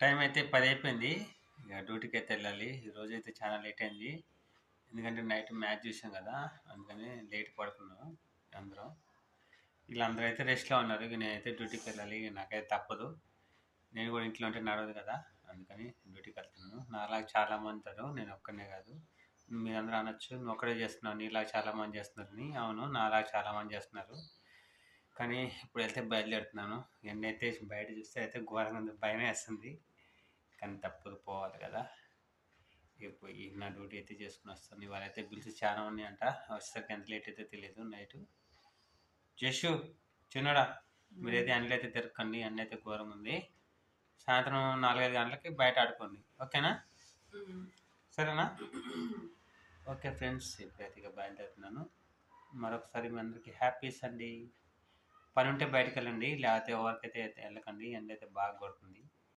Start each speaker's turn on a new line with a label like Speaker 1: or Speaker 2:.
Speaker 1: Time అయితే 10 అయిపోయింది. ఇక డ్యూటీకి అయితే వెళ్ళాలి. ఈరోజు అయితే చాలా లేట్ అయింది. ఎందుకంటే నైట్ మ్యాచ్ చూసాం కదా, అందుకని లేట్ పడుకున్నాం అందరం. వీళ్ళందరూ అయితే రెస్ట్లో ఉన్నారు. ఇక నేనైతే డ్యూటీకి వెళ్ళాలి. ఇక నాకైతే తప్పదు. నేను కూడా ఇంట్లో ఉంటే నడవదు కదా, అందుకని డ్యూటీకి వెళ్తున్నాను. నాలాగా చాలామంది ఉంటారు, నేను ఒక్కనే కాదు. మీరందరూ అనొచ్చు, నువ్వు ఒక్కడే చేస్తున్నావు, నీలాగా చాలామంది చేస్తున్నారని. అవును, నాలాగా చాలామంది చేస్తున్నారు. కానీ ఇప్పుడు వెళ్తే బయలుదేరుతున్నాను. ఎండ అయితే బయట చూస్తే అయితే ఘోరంగా ఉంది, భయం వేస్తుంది. కానీ తప్పదు, పోవాలి కదా. ఇక పోయి నా డ్యూటీ అయితే చేసుకుని వస్తాను. ఇవాళ అయితే బిల్స్ చాలా ఉన్నాయంట. వచ్చేసరికి ఎంత లేట్ అయితే తెలియదు. నైట్ జస్సు చిన్నడా, మీరైతే ఎండలో అయితే తిరగకండి, ఎండ అయితే ఘోరంగా ఉంది. సాయంత్రం 4-5 గంటలకి బయట ఆడుకోండి, ఓకేనా? సరేనా? ఓకే ఫ్రెండ్స్, ఇప్పుడైతే ఇక బయలుదేరుతున్నాను. మరొకసారి మీ అందరికీ హ్యాపీ సండే. పని ఉంటే బయటకు వెళ్ళండి, లేకపోతే ఎవరికైతే వెళ్ళకండి. ఎండ అయితే బాగా కొడుతుంది.